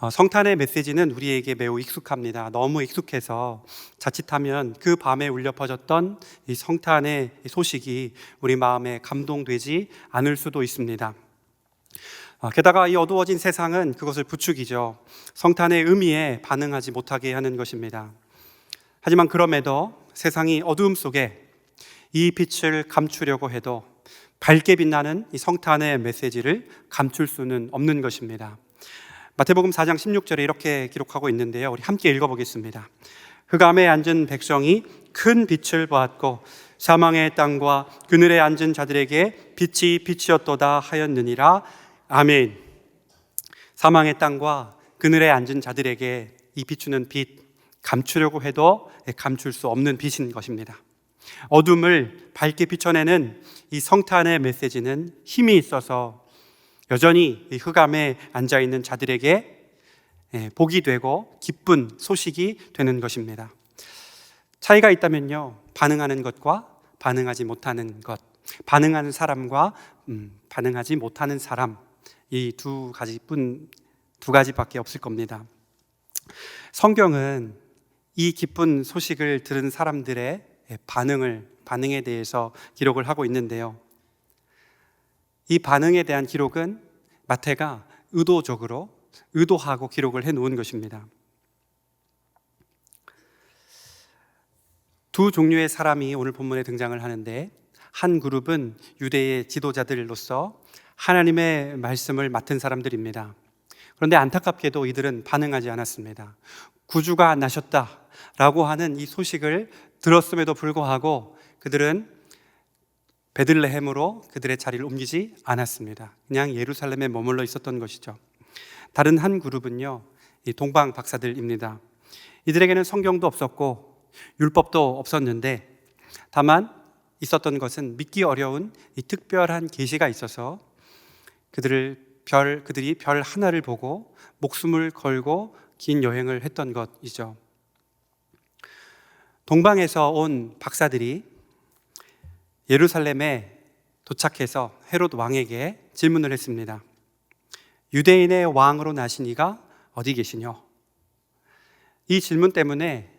성탄의 메시지는 우리에게 매우 익숙합니다. 너무 익숙해서 자칫하면 그 밤에 울려 퍼졌던 이 성탄의 소식이 우리 마음에 감동되지 않을 수도 있습니다. 게다가 이 어두워진 세상은 그것을 부추기죠. 성탄의 의미에 반응하지 못하게 하는 것입니다. 하지만 그럼에도 세상이 어두움 속에 이 빛을 감추려고 해도 밝게 빛나는 이 성탄의 메시지를 감출 수는 없는 것입니다. 마태복음 4장 16절에 이렇게 기록하고 있는데요, 우리 함께 읽어보겠습니다. 흑암에 앉은 백성이 큰 빛을 보았고 사망의 땅과 그늘에 앉은 자들에게 빛이 빛이었도다 하였느니라. 아멘. 사망의 땅과 그늘에 앉은 자들에게 이 비추는 빛, 감추려고 해도 감출 수 없는 빛인 것입니다. 어둠을 밝게 비춰내는 이 성탄의 메시지는 힘이 있어서 여전히 이 흑암에 앉아있는 자들에게 복이 되고 기쁜 소식이 되는 것입니다. 차이가 있다면요, 반응하는 것과 반응하지 못하는 것, 반응하는 사람과 반응하지 못하는 사람, 이 두 가지밖에 없을 겁니다. 성경은 이 기쁜 소식을 들은 사람들의 반응에 대해서 기록을 하고 있는데요, 이 반응에 대한 기록은 마태가 의도하고 기록을 해놓은 것입니다. 두 종류의 사람이 오늘 본문에 등장을 하는데, 한 그룹은 유대의 지도자들로서 하나님의 말씀을 맡은 사람들입니다. 그런데 안타깝게도 이들은 반응하지 않았습니다. 구주가 나셨다라고 하는 이 소식을 들었음에도 불구하고 그들은 베들레헴으로 그들의 자리를 옮기지 않았습니다. 그냥 예루살렘에 머물러 있었던 것이죠. 다른 한 그룹은요, 이 동방 박사들입니다. 이들에게는 성경도 없었고 율법도 없었는데, 다만 있었던 것은 믿기 어려운 이 특별한 계시가 있어서 그들이 별 하나를 보고 목숨을 걸고 긴 여행을 했던 것이죠. 동방에서 온 박사들이 예루살렘에 도착해서 헤롯 왕에게 질문을 했습니다. 유대인의 왕으로 나신 이가 어디 계시뇨? 이 질문 때문에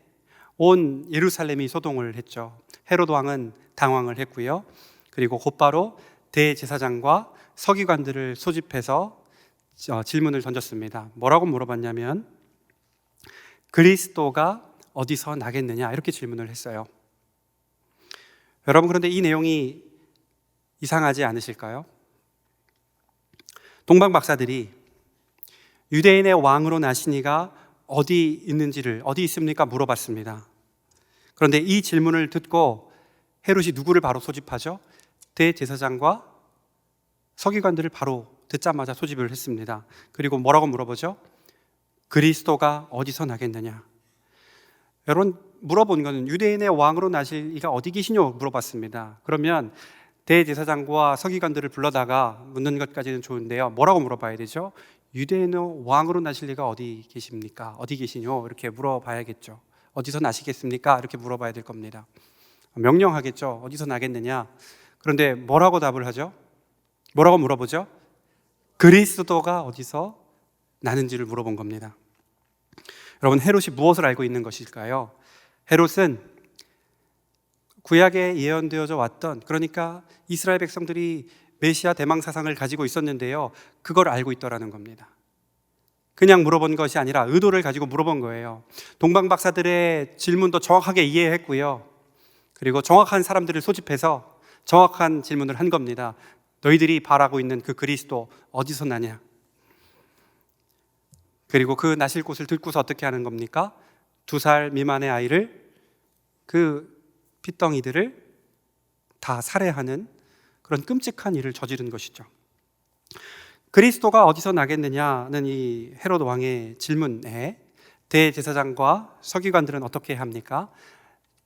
온 예루살렘이 소동을 했죠. 헤롯 왕은 당황을 했고요, 그리고 곧바로 대제사장과 서기관들을 소집해서 질문을 던졌습니다. 뭐라고 물어봤냐면, 그리스도가 어디서 나겠느냐, 이렇게 질문을 했어요. 여러분, 그런데 이 내용이 이상하지 않으실까요? 동방 박사들이 유대인의 왕으로 나신 이가 어디 있습니까? 물어봤습니다. 그런데 이 질문을 듣고 헤롯이 누구를 바로 소집하죠? 대제사장과 서기관들을 바로 듣자마자 소집을 했습니다. 그리고 뭐라고 물어보죠? 그리스도가 어디서 나겠느냐? 여러분, 물어본 것은 유대인의 왕으로 나실 이가 어디 계시뇨? 물어봤습니다. 그러면 대제사장과 서기관들을 불러다가 묻는 것까지는 좋은데요, 뭐라고 물어봐야 되죠? 유대인의 왕으로 나실 이가 어디 계십니까? 어디 계시뇨? 이렇게 물어봐야겠죠. 어디서 나시겠습니까? 이렇게 물어봐야 될 겁니다. 명령하겠죠. 어디서 나겠느냐? 그런데 뭐라고 답을 하죠? 뭐라고 물어보죠? 그리스도가 어디서 나는지를 물어본 겁니다. 여러분, 헤롯이 무엇을 알고 있는 것일까요? 헤롯은 구약에 예언되어져 왔던, 그러니까 이스라엘 백성들이 메시아 대망 사상을 가지고 있었는데요, 그걸 알고 있더라는 겁니다. 그냥 물어본 것이 아니라 의도를 가지고 물어본 거예요. 동방 박사들의 질문도 정확하게 이해했고요, 그리고 정확한 사람들을 소집해서 정확한 질문을 한 겁니다. 너희들이 바라고 있는 그 그리스도 어디서 나냐? 그리고 그 나실 곳을 듣고서 어떻게 하는 겁니까? 2살 미만의 아이를, 그 핏덩이들을 다 살해하는 그런 끔찍한 일을 저지른 것이죠. 그리스도가 어디서 나겠느냐는 이 헤롯 왕의 질문에 대제사장과 서기관들은 어떻게 합니까?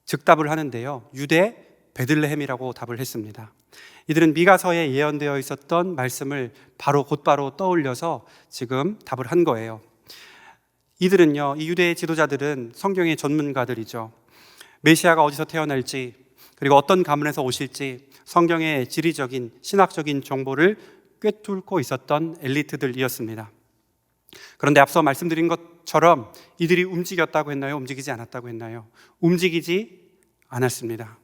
즉답을 하는데요, 유대 베들레헴이라고 답을 했습니다. 이들은 미가서에 예언되어 있었던 말씀을 곧바로 떠올려서 지금 답을 한 거예요. 이들은요, 이 유대의 지도자들은 성경의 전문가들이죠. 메시아가 어디서 태어날지, 그리고 어떤 가문에서 오실지 성경의 지리적인 신학적인 정보를 꿰뚫고 있었던 엘리트들이었습니다. 그런데 앞서 말씀드린 것처럼 이들이 움직였다고 했나요? 움직이지 않았다고 했나요? 움직이지 않았습니다.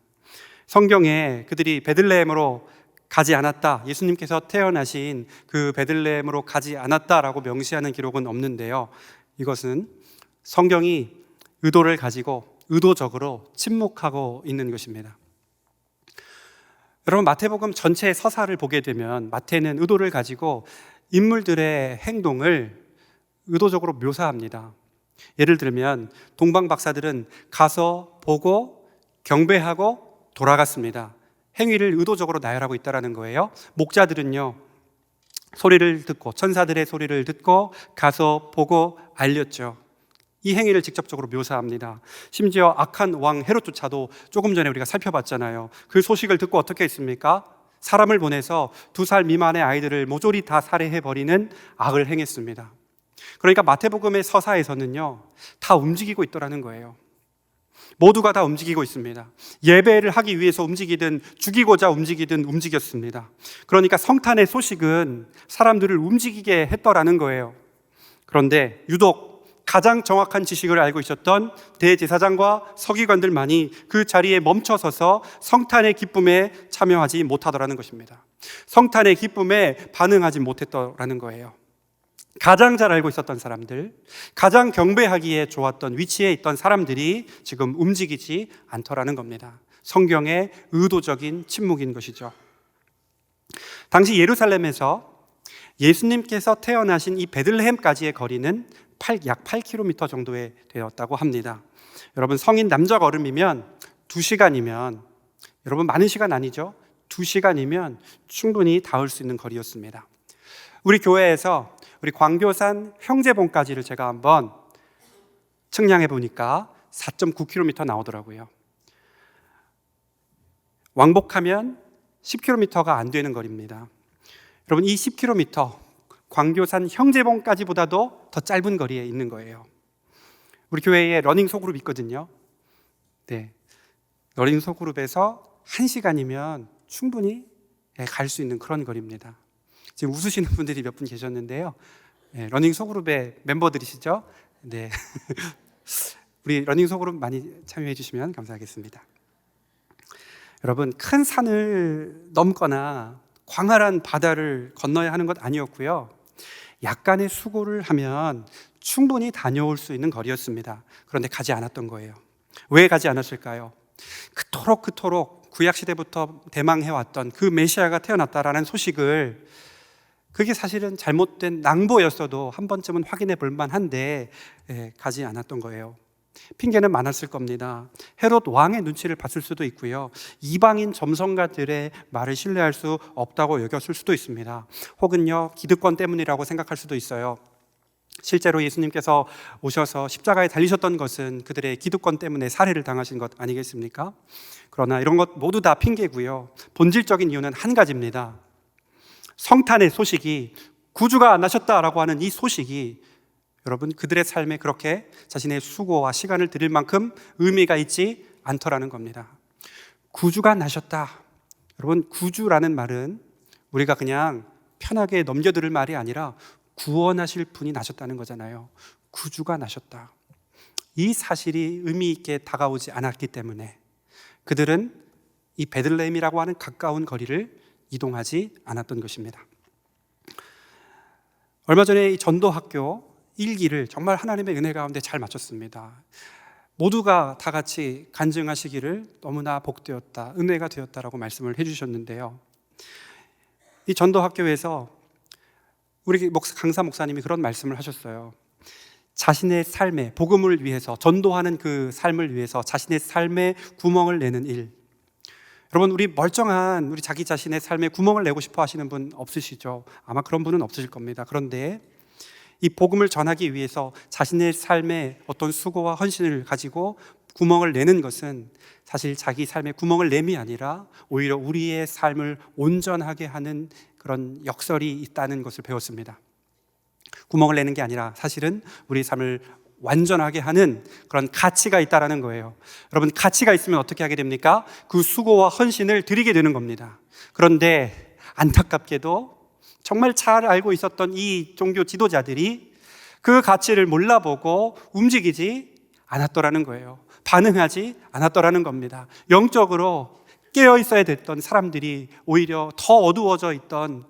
성경에 그들이 베들레헴으로 가지 않았다, 예수님께서 태어나신 그 베들레헴으로 가지 않았다라고 명시하는 기록은 없는데요, 이것은 성경이 의도를 가지고 의도적으로 침묵하고 있는 것입니다. 여러분, 마태복음 전체의 서사를 보게 되면 마태는 의도를 가지고 인물들의 행동을 의도적으로 묘사합니다. 예를 들면 동방 박사들은 가서 보고 경배하고 돌아갔습니다. 행위를 의도적으로 나열하고 있다는 거예요. 목자들은요, 소리를 듣고, 천사들의 소리를 듣고 가서 보고 알렸죠. 이 행위를 직접적으로 묘사합니다. 심지어 악한 왕 헤롯조차도 조금 전에 우리가 살펴봤잖아요. 그 소식을 듣고 어떻게 했습니까? 사람을 보내서 2살 미만의 아이들을 모조리 다 살해해버리는 악을 행했습니다. 그러니까 마태복음의 서사에서는요, 다 움직이고 있더라는 거예요. 모두가 다 움직이고 있습니다. 예배를 하기 위해서 움직이든 죽이고자 움직이든 움직였습니다. 그러니까 성탄의 소식은 사람들을 움직이게 했더라는 거예요. 그런데 유독 가장 정확한 지식을 알고 있었던 대제사장과 서기관들만이 그 자리에 멈춰서서 성탄의 기쁨에 참여하지 못하더라는 것입니다. 성탄의 기쁨에 반응하지 못했더라는 거예요. 가장 잘 알고 있었던 사람들, 가장 경배하기에 좋았던 위치에 있던 사람들이 지금 움직이지 않더라는 겁니다. 성경의 의도적인 침묵인 것이죠. 당시 예루살렘에서 예수님께서 태어나신 이 베들레헴까지의 거리는 약 8km 정도에 되었다고 합니다. 여러분, 성인 남자 걸음이면 2시간이면, 여러분 많은 시간 아니죠? 2시간이면 충분히 닿을 수 있는 거리였습니다. 우리 교회에서 우리 광교산 형제봉까지를 제가 한번 측량해 보니까 4.9km 나오더라고요. 왕복하면 10km가 안 되는 거리입니다. 여러분, 이 10km 광교산 형제봉까지보다도 더 짧은 거리에 있는 거예요. 우리 교회에 러닝 소그룹 있거든요. 네, 러닝 소그룹에서 1시간이면 충분히 갈 수 있는 그런 거리입니다. 지금 웃으시는 분들이 몇 분 계셨는데요, 네, 러닝 소그룹의 멤버들이시죠? 네, 우리 러닝 소그룹 많이 참여해 주시면 감사하겠습니다. 여러분, 큰 산을 넘거나 광활한 바다를 건너야 하는 것 아니었고요, 약간의 수고를 하면 충분히 다녀올 수 있는 거리였습니다. 그런데 가지 않았던 거예요. 왜 가지 않았을까요? 그토록 구약시대부터 대망해왔던 그 메시아가 태어났다라는 소식을, 그게 사실은 잘못된 낭보였어도 한 번쯤은 확인해 볼 만한데 가지 않았던 거예요. 핑계는 많았을 겁니다. 헤롯 왕의 눈치를 봤을 수도 있고요, 이방인 점성가들의 말을 신뢰할 수 없다고 여겼을 수도 있습니다. 혹은요, 기득권 때문이라고 생각할 수도 있어요. 실제로 예수님께서 오셔서 십자가에 달리셨던 것은 그들의 기득권 때문에 살해를 당하신 것 아니겠습니까? 그러나 이런 것 모두 다 핑계고요, 본질적인 이유는 한 가지입니다. 성탄의 소식이, 구주가 나셨다라고 하는 이 소식이 여러분, 그들의 삶에 그렇게 자신의 수고와 시간을 들일 만큼 의미가 있지 않더라는 겁니다. 구주가 나셨다. 여러분, 구주라는 말은 우리가 그냥 편하게 넘겨들을 말이 아니라 구원하실 분이 나셨다는 거잖아요. 구주가 나셨다. 이 사실이 의미 있게 다가오지 않았기 때문에 그들은 이 베들레헴이라고 하는 가까운 거리를 이동하지 않았던 것입니다. 얼마 전에 이 전도학교 1기를 정말 하나님의 은혜 가운데 잘 마쳤습니다. 모두가 다 같이 간증하시기를 너무나 복되었다, 은혜가 되었다라고 말씀을 해주셨는데요, 이 전도학교에서 우리 강사 목사님이 그런 말씀을 하셨어요. 자신의 삶에, 복음을 위해서, 전도하는 그 삶을 위해서 자신의 삶에 구멍을 내는 일. 여러분, 우리 멀쩡한 우리 자기 자신의 삶에 구멍을 내고 싶어 하시는 분 없으시죠? 아마 그런 분은 없으실 겁니다. 그런데 이 복음을 전하기 위해서 자신의 삶에 어떤 수고와 헌신을 가지고 구멍을 내는 것은 사실 자기 삶에 구멍을 내미 아니라 오히려 우리의 삶을 온전하게 하는 그런 역설이 있다는 것을 배웠습니다. 구멍을 내는 게 아니라 사실은 우리 삶을 완전하게 하는 그런 가치가 있다는 거예요. 여러분, 가치가 있으면 어떻게 하게 됩니까? 그 수고와 헌신을 드리게 되는 겁니다. 그런데 안타깝게도 정말 잘 알고 있었던 이 종교 지도자들이 그 가치를 몰라보고 움직이지 않았더라는 거예요. 반응하지 않았더라는 겁니다. 영적으로 깨어 있어야 됐던 사람들이 오히려 더 어두워져 있던,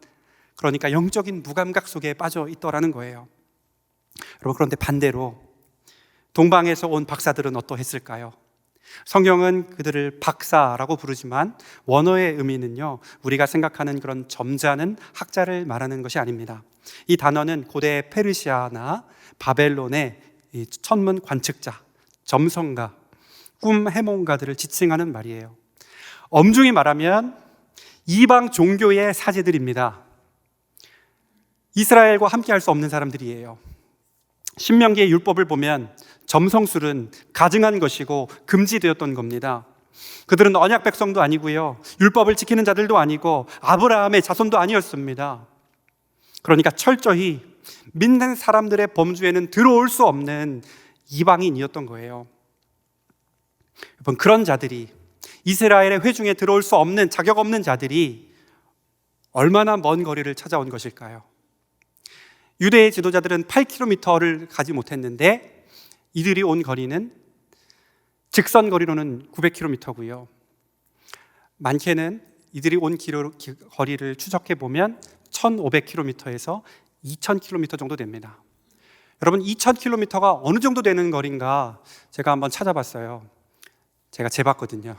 그러니까 영적인 무감각 속에 빠져 있더라는 거예요. 여러분, 그런데 반대로 동방에서 온 박사들은 어떠했을까요? 성경은 그들을 박사라고 부르지만 원어의 의미는요, 우리가 생각하는 그런 점잖은 학자를 말하는 것이 아닙니다. 이 단어는 고대 페르시아나 바벨론의 이 천문 관측자, 점성가, 꿈 해몽가들을 지칭하는 말이에요. 엄중히 말하면 이방 종교의 사제들입니다. 이스라엘과 함께 할 수 없는 사람들이에요. 신명기의 율법을 보면 점성술은 가증한 것이고 금지되었던 겁니다. 그들은 언약 백성도 아니고요, 율법을 지키는 자들도 아니고 아브라함의 자손도 아니었습니다. 그러니까 철저히 믿는 사람들의 범주에는 들어올 수 없는 이방인이었던 거예요. 여러분, 그런 자들이, 이스라엘의 회중에 들어올 수 없는, 자격 없는 자들이 얼마나 먼 거리를 찾아온 것일까요? 유대의 지도자들은 8km를 가지 못했는데 이들이 온 거리는 직선 거리로는 900km고요. 많게는 이들이 온 거리를 추적해 보면 1500km에서 2000km 정도 됩니다. 여러분, 2000km가 어느 정도 되는 거리인가 제가 한번 찾아봤어요. 제가 재봤거든요.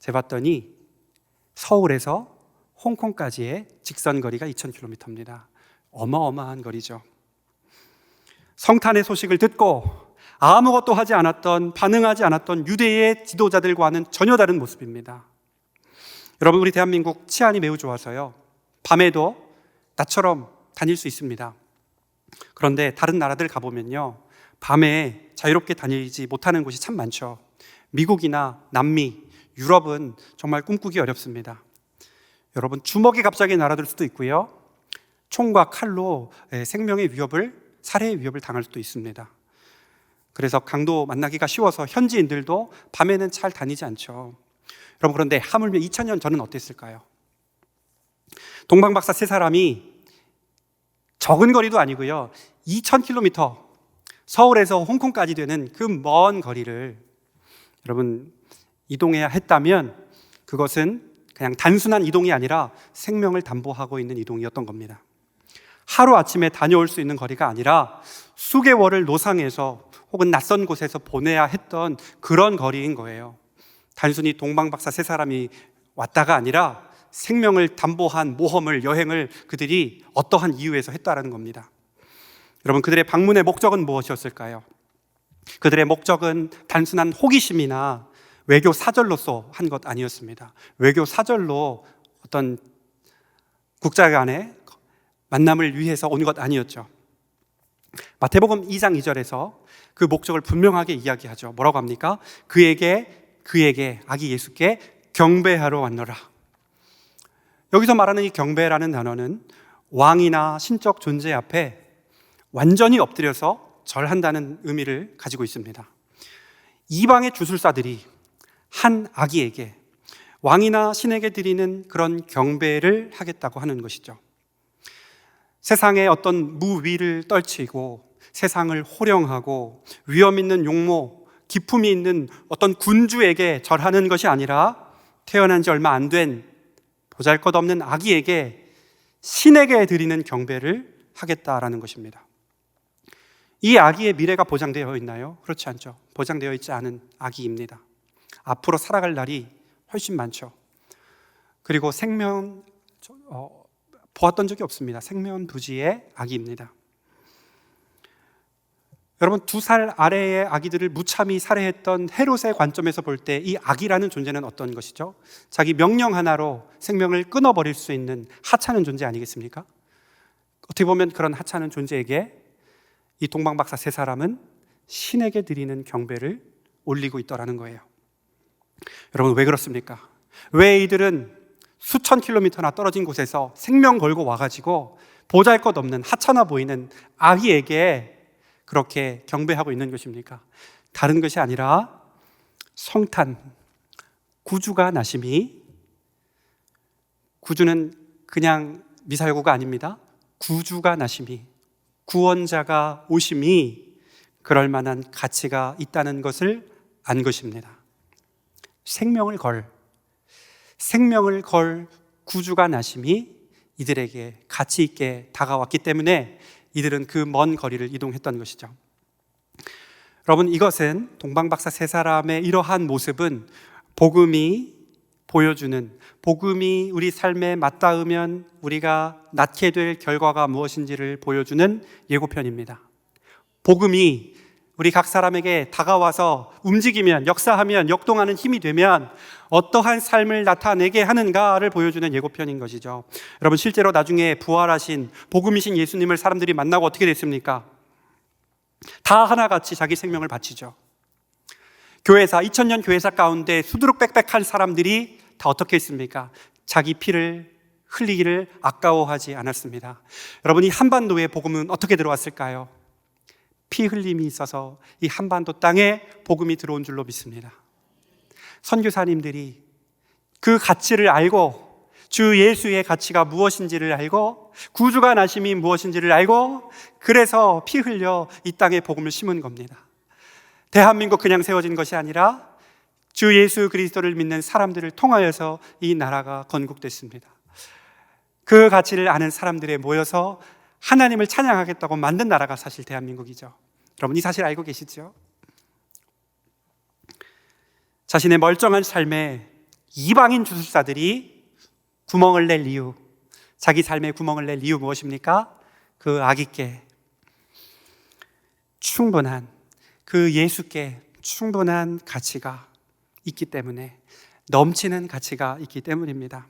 재봤더니 서울에서 홍콩까지의 직선 거리가 2000km입니다. 어마어마한 거리죠. 성탄의 소식을 듣고 아무것도 하지 않았던, 반응하지 않았던 유대의 지도자들과는 전혀 다른 모습입니다. 여러분, 우리 대한민국 치안이 매우 좋아서요, 밤에도 나처럼 다닐 수 있습니다. 그런데 다른 나라들 가보면요, 밤에 자유롭게 다니지 못하는 곳이 참 많죠. 미국이나 남미, 유럽은 정말 꿈꾸기 어렵습니다. 여러분, 주먹이 갑자기 날아들 수도 있고요, 총과 칼로 생명의 위협을, 살해의 위협을 당할 수도 있습니다. 그래서 강도 만나기가 쉬워서 현지인들도 밤에는 잘 다니지 않죠. 여러분, 그런데 하물며 2000년 전은 어땠을까요? 동방박사 세 사람이 적은 거리도 아니고요, 2000km, 서울에서 홍콩까지 되는 그 먼 거리를 여러분 이동해야 했다면 그것은 그냥 단순한 이동이 아니라 생명을 담보하고 있는 이동이었던 겁니다. 하루아침에 다녀올 수 있는 거리가 아니라 수개월을 노상에서 혹은 낯선 곳에서 보내야 했던 그런 거리인 거예요. 단순히 동방박사 세 사람이 왔다가 아니라 생명을 담보한 모험을, 여행을 그들이 어떠한 이유에서 했다라는 겁니다. 여러분, 그들의 방문의 목적은 무엇이었을까요? 그들의 목적은 단순한 호기심이나 외교 사절로서 한 것 아니었습니다. 외교 사절로 어떤 국가 간의 만남을 위해서 온 것 아니었죠. 마태복음 2장 2절에서 그 목적을 분명하게 이야기하죠. 뭐라고 합니까? 그에게 아기 예수께 경배하러 왔노라. 여기서 말하는 이 경배라는 단어는 왕이나 신적 존재 앞에 완전히 엎드려서 절한다는 의미를 가지고 있습니다. 이방의 주술사들이 한 아기에게, 왕이나 신에게 드리는 그런 경배를 하겠다고 하는 것이죠. 세상의 어떤 무위를 떨치고 세상을 호령하고 위험 있는 용모, 기품이 있는 어떤 군주에게 절하는 것이 아니라 태어난 지 얼마 안 된 보잘것없는 아기에게, 신에게 드리는 경배를 하겠다라는 것입니다. 이 아기의 미래가 보장되어 있나요? 그렇지 않죠. 보장되어 있지 않은 아기입니다. 앞으로 살아갈 날이 훨씬 많죠. 그리고 보았던 적이 없습니다. 생면부지의 아기입니다. 여러분, 2살 아래의 아기들을 무참히 살해했던 헤롯의 관점에서 볼 때 이 아기라는 존재는 어떤 것이죠? 자기 명령 하나로 생명을 끊어버릴 수 있는 하찮은 존재 아니겠습니까? 어떻게 보면 그런 하찮은 존재에게 이 동방박사 세 사람은 신에게 드리는 경배를 올리고 있더라는 거예요. 여러분, 왜 그렇습니까? 왜 이들은 수천 킬로미터나 떨어진 곳에서 생명 걸고 와가지고 보잘것없는 하찮아 보이는 아기에게 그렇게 경배하고 있는 것입니까? 다른 것이 아니라 성탄, 구주가 나심이, 구주는 그냥 미사여구가 아닙니다. 구주가 나심이, 구원자가 오심이 그럴 만한 가치가 있다는 것을 안 것입니다. 생명을 걸 구주가 나심이 이들에게 가치 있게 다가왔기 때문에 이들은 그 먼 거리를 이동했던 것이죠. 여러분, 이것은 동방박사 세 사람의 이러한 모습은 복음이 보여주는, 복음이 우리 삶에 맞닿으면 우리가 낳게 될 결과가 무엇인지를 보여주는 예고편입니다. 복음이 우리 각 사람에게 다가와서 움직이면, 역사하면, 역동하는 힘이 되면 어떠한 삶을 나타내게 하는가를 보여주는 예고편인 것이죠. 여러분, 실제로 나중에 부활하신 복음이신 예수님을 사람들이 만나고 어떻게 됐습니까? 다 하나같이 자기 생명을 바치죠. 교회사, 2000년 교회사 가운데 수두룩빽빽한 사람들이 다 어떻게 했습니까? 자기 피를 흘리기를 아까워하지 않았습니다. 여러분, 이 한반도의 복음은 어떻게 들어왔을까요? 피 흘림이 있어서 이 한반도 땅에 복음이 들어온 줄로 믿습니다. 선교사님들이 그 가치를 알고, 주 예수의 가치가 무엇인지를 알고, 구주가 나심이 무엇인지를 알고, 그래서 피 흘려 이 땅에 복음을 심은 겁니다. 대한민국 그냥 세워진 것이 아니라 주 예수 그리스도를 믿는 사람들을 통하여서 이 나라가 건국됐습니다. 그 가치를 아는 사람들에 모여서 하나님을 찬양하겠다고 만든 나라가 사실 대한민국이죠. 여러분, 이 사실 알고 계시죠? 자신의 멀쩡한 삶에 이방인 주술사들이 구멍을 낼 이유, 자기 삶에 구멍을 낼 이유 무엇입니까? 그 아기께 충분한, 그 예수께 충분한 가치가 있기 때문에, 넘치는 가치가 있기 때문입니다.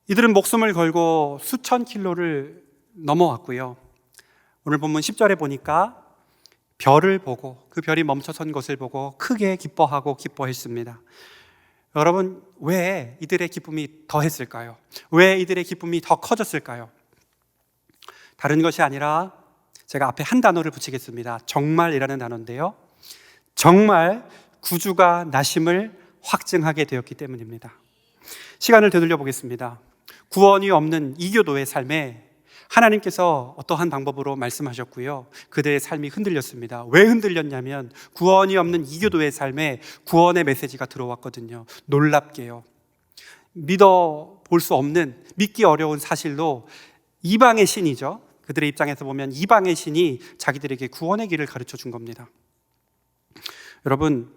이들은 목숨을 걸고 수천 킬로를 넘어왔고요. 오늘 본문 10절에 보니까 별을 보고, 그 별이 멈춰선 것을 보고 크게 기뻐했습니다. 여러분, 왜 이들의 기쁨이 더했을까요? 왜 이들의 기쁨이 더 커졌을까요? 다른 것이 아니라 제가 앞에 한 단어를 붙이겠습니다. 정말이라는 단어인데요, 정말 구주가 나심을 확증하게 되었기 때문입니다. 시간을 되돌려 보겠습니다. 구원이 없는 이교도의 삶에 하나님께서 어떠한 방법으로 말씀하셨고요, 그들의 삶이 흔들렸습니다. 왜 흔들렸냐면 구원이 없는 이교도의 삶에 구원의 메시지가 들어왔거든요. 놀랍게요, 믿어볼 수 없는, 믿기 어려운 사실로 이방의 신이죠, 그들의 입장에서 보면 이방의 신이 자기들에게 구원의 길을 가르쳐 준 겁니다. 여러분,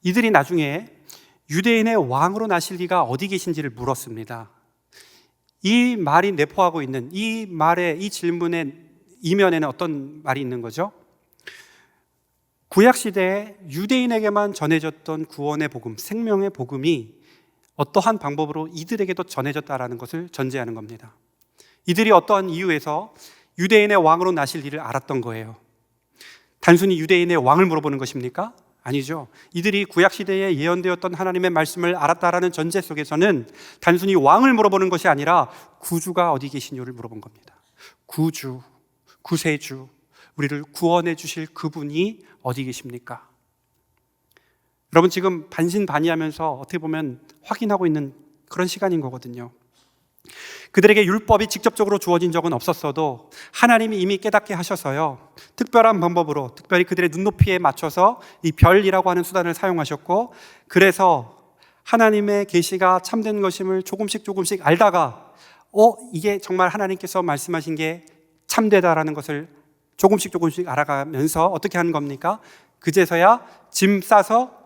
이들이 나중에 유대인의 왕으로 나실 리가 어디 계신지를 물었습니다. 이 말이 내포하고 있는 이 말의, 이 질문의 이면에는 어떤 말이 있는 거죠? 구약시대에 유대인에게만 전해졌던 구원의 복음, 생명의 복음이 어떠한 방법으로 이들에게도 전해졌다라는 것을 전제하는 겁니다. 이들이 어떠한 이유에서 유대인의 왕으로 나실 일을 알았던 거예요. 단순히 유대인의 왕을 물어보는 것입니까? 아니죠. 이들이 구약시대에 예언되었던 하나님의 말씀을 알았다라는 전제 속에서는 단순히 왕을 물어보는 것이 아니라 구주가 어디 계시냐를 물어본 겁니다. 구주, 구세주, 우리를 구원해 주실 그분이 어디 계십니까? 여러분, 지금 반신반의하면서 어떻게 보면 확인하고 있는 그런 시간인 거거든요. 그들에게 율법이 직접적으로 주어진 적은 없었어도 하나님이 이미 깨닫게 하셔서요, 특별한 방법으로, 특별히 그들의 눈높이에 맞춰서 이 별이라고 하는 수단을 사용하셨고, 그래서 하나님의 계시가 참된 것임을 조금씩 알다가 이게 정말 하나님께서 말씀하신 게 참되다라는 것을 조금씩 알아가면서 어떻게 하는 겁니까? 그제서야 짐 싸서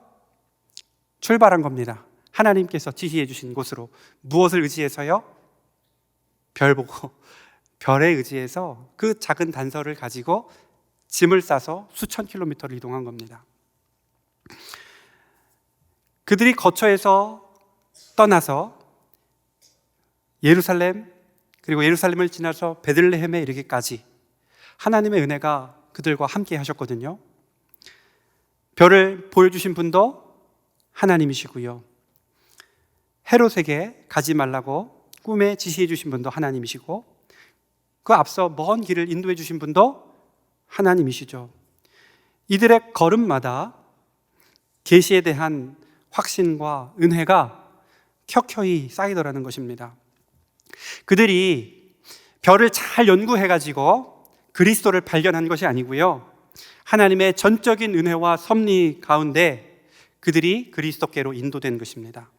출발한 겁니다. 하나님께서 지시해 주신 곳으로. 무엇을 의지해서요? 별 보고, 별에 의지해서 그 작은 단서를 가지고 짐을 싸서 수천 킬로미터를 이동한 겁니다. 그들이 거처에서 떠나서 예루살렘, 그리고 예루살렘을 지나서 베들레헴에 이르기까지 하나님의 은혜가 그들과 함께 하셨거든요. 별을 보여주신 분도 하나님이시고요, 헤롯에게 가지 말라고 꿈에 지시해 주신 분도 하나님이시고, 그 앞서 먼 길을 인도해 주신 분도 하나님이시죠. 이들의 걸음마다 계시에 대한 확신과 은혜가 켜켜이 쌓이더라는 것입니다. 그들이 별을 잘 연구해가지고 그리스도를 발견한 것이 아니고요, 하나님의 전적인 은혜와 섭리 가운데 그들이 그리스도께로 인도된 것입니다.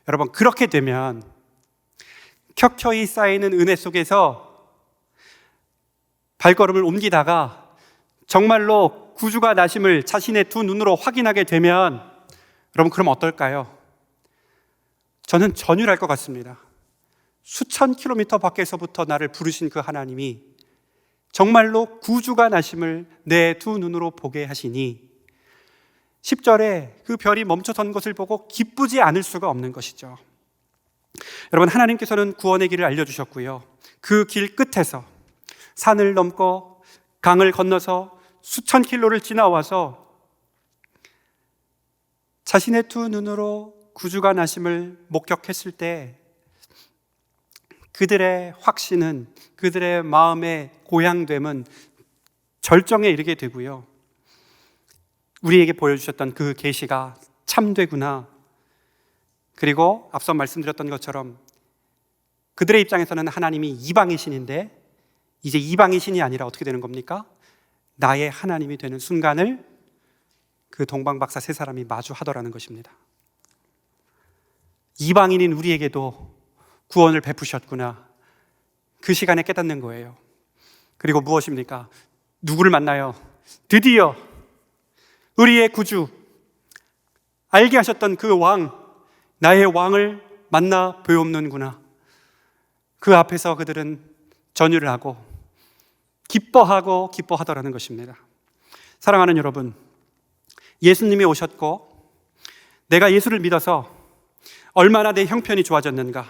여러분, 그렇게 되면 켜켜이 쌓이는 은혜 속에서 발걸음을 옮기다가 정말로 구주가 나심을 자신의 두 눈으로 확인하게 되면, 여러분, 그럼 어떨까요? 저는 전율할 것 같습니다. 수천 킬로미터 밖에서부터 나를 부르신 그 하나님이 정말로 구주가 나심을 내 두 눈으로 보게 하시니 10절에 그 별이 멈춰선 것을 보고 기쁘지 않을 수가 없는 것이죠. 여러분, 하나님께서는 구원의 길을 알려주셨고요, 그 길 끝에서 산을 넘고 강을 건너서 수천 킬로를 지나와서 자신의 두 눈으로 구주가 나심을 목격했을 때 그들의 확신은, 그들의 마음의 고향됨은 절정에 이르게 되고요, 우리에게 보여주셨던 그 계시가 참되구나. 그리고 앞서 말씀드렸던 것처럼 그들의 입장에서는 하나님이 이방의 신인데 이제 이방의 신이 아니라 어떻게 되는 겁니까? 나의 하나님이 되는 순간을 그 동방박사 세 사람이 마주하더라는 것입니다. 이방인인 우리에게도 구원을 베푸셨구나, 그 시간에 깨닫는 거예요. 그리고 무엇입니까? 누구를 만나요? 드디어 우리의 구주, 알게 하셨던 그 왕, 나의 왕을 만나 뵈옵는구나. 그 앞에서 그들은 전율을 하고 기뻐하더라는 것입니다. 사랑하는 여러분, 예수님이 오셨고 내가 예수를 믿어서 얼마나 내 형편이 좋아졌는가,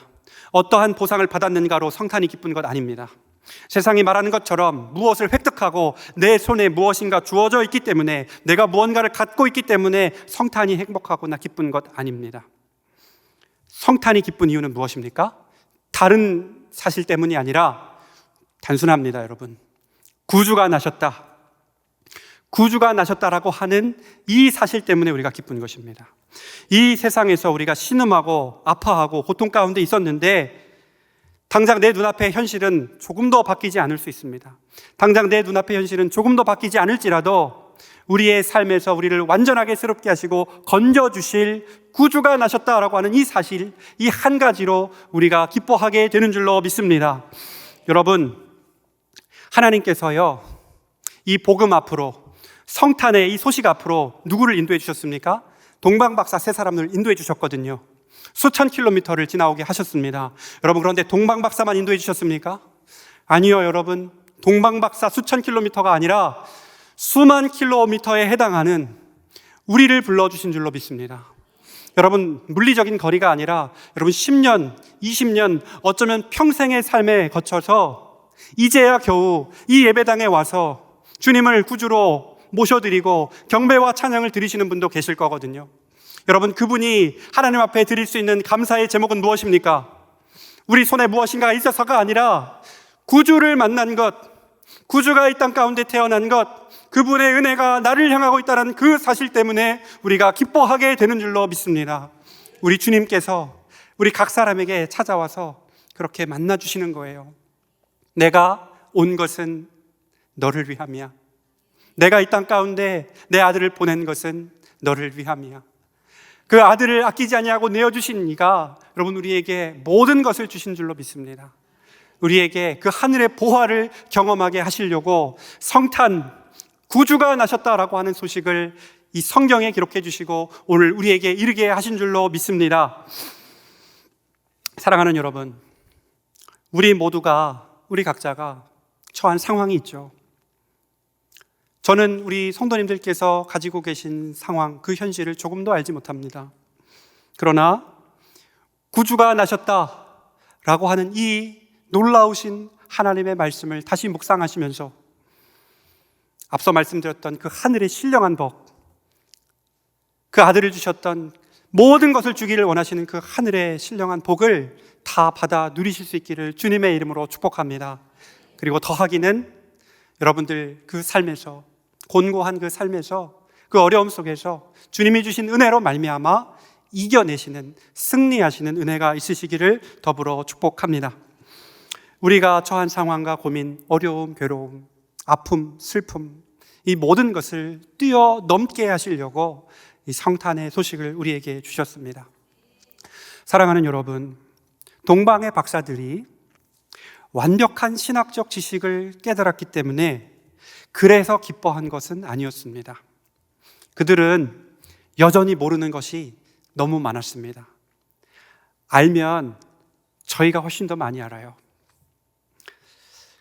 어떠한 보상을 받았는가로 성탄이 기쁜 것 아닙니다. 세상이 말하는 것처럼 무엇을 획득하고 내 손에 무엇인가 주어져 있기 때문에, 내가 무언가를 갖고 있기 때문에 성탄이 행복하거나 기쁜 것 아닙니다. 성탄이 기쁜 이유는 무엇입니까? 다른 사실 때문이 아니라 단순합니다. 여러분, 구주가 나셨다, 구주가 나셨다라고 하는 이 사실 때문에 우리가 기쁜 것입니다. 이 세상에서 우리가 신음하고 아파하고 고통 가운데 있었는데 당장 내 눈앞의 현실은 조금도 바뀌지 않을 수 있습니다. 당장 내 눈앞의 현실은 조금도 바뀌지 않을지라도 우리의 삶에서 우리를 완전하게 새롭게 하시고 건져주실 구주가 나셨다라고 하는 이 사실, 이 한 가지로 우리가 기뻐하게 되는 줄로 믿습니다. 여러분, 하나님께서요, 이 복음 앞으로, 성탄의 이 소식 앞으로 누구를 인도해 주셨습니까? 동방박사 세 사람을 인도해 주셨거든요. 수천 킬로미터를 지나오게 하셨습니다. 여러분, 그런데 동방박사만 인도해 주셨습니까? 아니요, 여러분. 동방박사 수천 킬로미터가 아니라 수만 킬로미터에 해당하는 우리를 불러주신 줄로 믿습니다. 여러분, 물리적인 거리가 아니라 여러분 10년, 20년, 어쩌면 평생의 삶에 거쳐서 이제야 겨우 이 예배당에 와서 주님을 구주로 모셔드리고 경배와 찬양을 드리시는 분도 계실 거거든요. 여러분, 그분이 하나님 앞에 드릴 수 있는 감사의 제목은 무엇입니까? 우리 손에 무엇인가가 있어서가 아니라 구주를 만난 것, 구주가 이 땅 가운데 태어난 것, 그분의 은혜가 나를 향하고 있다는 그 사실 때문에 우리가 기뻐하게 되는 줄로 믿습니다. 우리 주님께서 우리 각 사람에게 찾아와서 그렇게 만나주시는 거예요. 내가 온 것은 너를 위함이야. 내가 이 땅 가운데 내 아들을 보낸 것은 너를 위함이야. 그 아들을 아끼지 아니하고 내어주신 이가 여러분 우리에게 모든 것을 주신 줄로 믿습니다. 우리에게 그 하늘의 보화를 경험하게 하시려고 성탄, 구주가 나셨다라고 하는 소식을 이 성경에 기록해 주시고 오늘 우리에게 이르게 하신 줄로 믿습니다. 사랑하는 여러분, 우리 모두가, 우리 각자가 처한 상황이 있죠. 저는 우리 성도님들께서 가지고 계신 상황, 그 현실을 조금도 알지 못합니다. 그러나 구주가 나셨다라고 하는 이 놀라우신 하나님의 말씀을 다시 묵상하시면서 앞서 말씀드렸던 그 하늘의 신령한 복, 그 아들을 주셨던 모든 것을 주기를 원하시는 그 하늘의 신령한 복을 다 받아 누리실 수 있기를 주님의 이름으로 축복합니다. 그리고 더하기는 여러분들 그 삶에서, 곤고한 그 삶에서, 그 어려움 속에서 주님이 주신 은혜로 말미암아 이겨내시는, 승리하시는 은혜가 있으시기를 더불어 축복합니다. 우리가 처한 상황과 고민, 어려움, 괴로움, 아픔, 슬픔, 이 모든 것을 뛰어넘게 하시려고 이 성탄의 소식을 우리에게 주셨습니다. 사랑하는 여러분, 동방의 박사들이 완벽한 신학적 지식을 깨달았기 때문에 그래서 기뻐한 것은 아니었습니다. 그들은 여전히 모르는 것이 너무 많았습니다. 알면 저희가 훨씬 더 많이 알아요.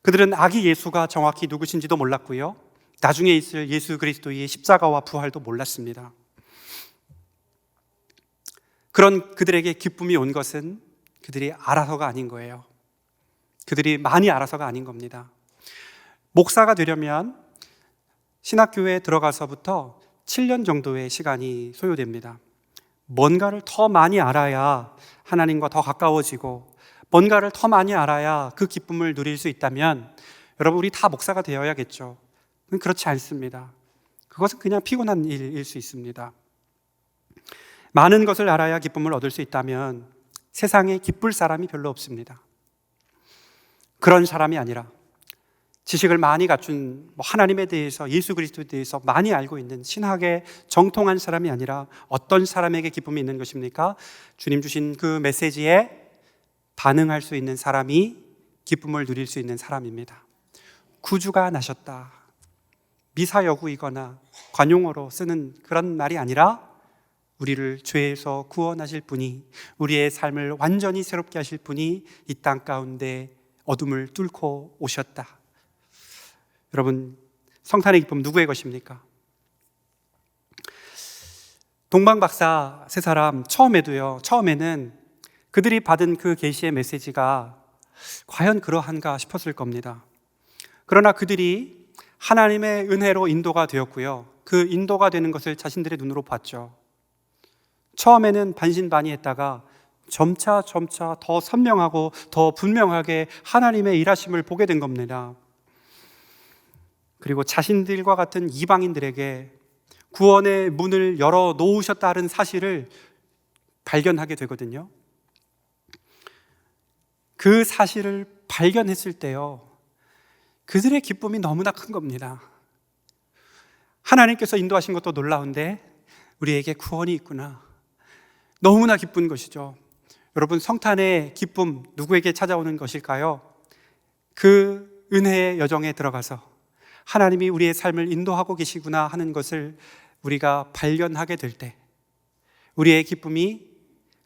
그들은 아기 예수가 정확히 누구신지도 몰랐고요, 나중에 있을 예수 그리스도의 십자가와 부활도 몰랐습니다. 그런 그들에게 기쁨이 온 것은 그들이 알아서가 아닌 거예요. 그들이 많이 알아서가 아닌 겁니다. 목사가 되려면 신학교에 들어가서부터 7년 정도의 시간이 소요됩니다. 뭔가를 더 많이 알아야 하나님과 더 가까워지고, 뭔가를 더 많이 알아야 그 기쁨을 누릴 수 있다면 여러분, 우리 다 목사가 되어야겠죠. 그렇지 않습니다. 그것은 그냥 피곤한 일일 수 있습니다. 많은 것을 알아야 기쁨을 얻을 수 있다면 세상에 기쁠 사람이 별로 없습니다. 그런 사람이 아니라 지식을 많이 갖춘 하나님에 대해서, 예수 그리스도에 대해서 많이 알고 있는 신학에 정통한 사람이 아니라 어떤 사람에게 기쁨이 있는 것입니까? 주님 주신 그 메시지에 반응할 수 있는 사람이 기쁨을 누릴 수 있는 사람입니다. 구주가 나셨다, 미사여구이거나 관용어로 쓰는 그런 말이 아니라 우리를 죄에서 구원하실 분이, 우리의 삶을 완전히 새롭게 하실 분이 이 땅 가운데 어둠을 뚫고 오셨다. 여러분, 성탄의 기쁨 누구의 것입니까? 동방박사 세 사람 처음에는 그들이 받은 그 계시의 메시지가 과연 그러한가 싶었을 겁니다. 그러나 그들이 하나님의 은혜로 인도가 되었고요, 그 인도가 되는 것을 자신들의 눈으로 봤죠. 처음에는 반신반의했다가 점차 더 선명하고 더 분명하게 하나님의 일하심을 보게 된 겁니다. 그리고 자신들과 같은 이방인들에게 구원의 문을 열어 놓으셨다는 사실을 발견하게 되거든요. 그 사실을 발견했을 때요, 그들의 기쁨이 너무나 큰 겁니다. 하나님께서 인도하신 것도 놀라운데 우리에게 구원이 있구나, 너무나 기쁜 것이죠. 여러분, 성탄의 기쁨 누구에게 찾아오는 것일까요? 그 은혜의 여정에 들어가서 하나님이 우리의 삶을 인도하고 계시구나 하는 것을 우리가 발견하게 될 때 우리의 기쁨이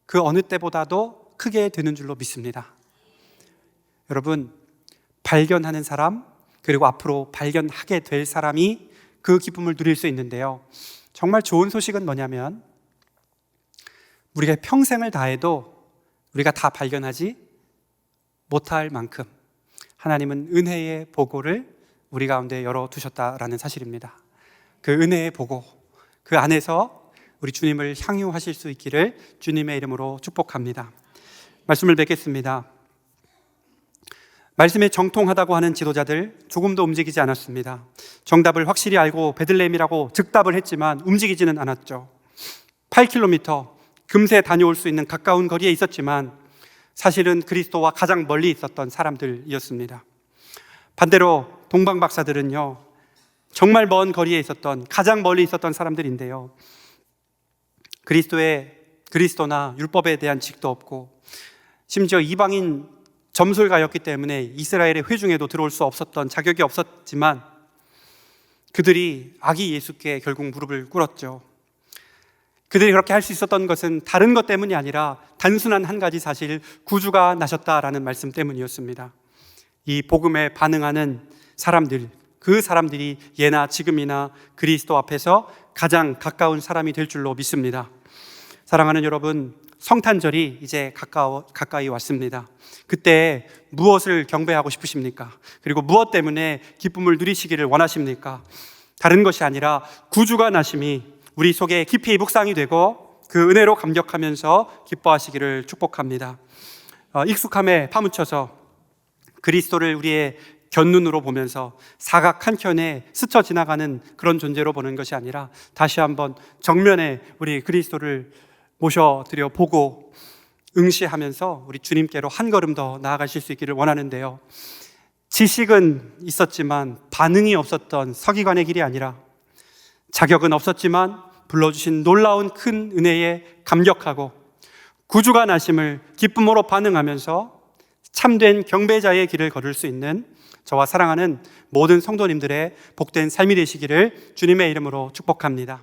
그 어느 때보다도 크게 되는 줄로 믿습니다. 여러분, 발견하는 사람, 그리고 앞으로 발견하게 될 사람이 그 기쁨을 누릴 수 있는데요, 정말 좋은 소식은 뭐냐면 우리가 평생을 다해도 우리가 다 발견하지 못할 만큼 하나님은 은혜의 보고를 우리 가운데 열어두셨다라는 사실입니다. 그 은혜의 보고, 그 안에서 우리 주님을 향유하실 수 있기를 주님의 이름으로 축복합니다. 말씀을 뵙겠습니다. 말씀에 정통하다고 하는 지도자들 조금도 움직이지 않았습니다. 정답을 확실히 알고 베들레헴이라고 즉답을 했지만 움직이지는 않았죠. 8km 금세 다녀올 수 있는 가까운 거리에 있었지만 사실은 그리스도와 가장 멀리 있었던 사람들이었습니다. 반대로 동방박사들은요, 정말 먼 거리에 있었던, 가장 멀리 있었던 사람들인데요, 그리스도나 율법에 대한 지식도 없고 심지어 이방인 점술가였기 때문에 이스라엘의 회중에도 들어올 수 없었던, 자격이 없었지만 그들이 아기 예수께 결국 무릎을 꿇었죠. 그들이 그렇게 할 수 있었던 것은 다른 것 때문이 아니라 단순한 한 가지 사실, 구주가 나셨다라는 말씀 때문이었습니다. 이 복음에 반응하는 사람들, 그 사람들이 예나 지금이나 그리스도 앞에서 가장 가까운 사람이 될 줄로 믿습니다. 사랑하는 여러분, 성탄절이 이제 가까이 왔습니다. 그때 무엇을 경배하고 싶으십니까? 그리고 무엇 때문에 기쁨을 누리시기를 원하십니까? 다른 것이 아니라 구주가 나심이 우리 속에 깊이 묵상이 되고 그 은혜로 감격하면서 기뻐하시기를 축복합니다. 익숙함에 파묻혀서 그리스도를 우리의 곁눈으로 보면서 사각 한켠에 스쳐 지나가는 그런 존재로 보는 것이 아니라 다시 한번 정면에 우리 그리스도를 모셔드려 보고 응시하면서 우리 주님께로 한 걸음 더 나아가실 수 있기를 원하는데요, 지식은 있었지만 반응이 없었던 서기관의 길이 아니라 자격은 없었지만 불러주신 놀라운 큰 은혜에 감격하고 구주가 나심을 기쁨으로 반응하면서 참된 경배자의 길을 걸을 수 있는 저와 사랑하는 모든 성도님들의 복된 삶이 되시기를 주님의 이름으로 축복합니다.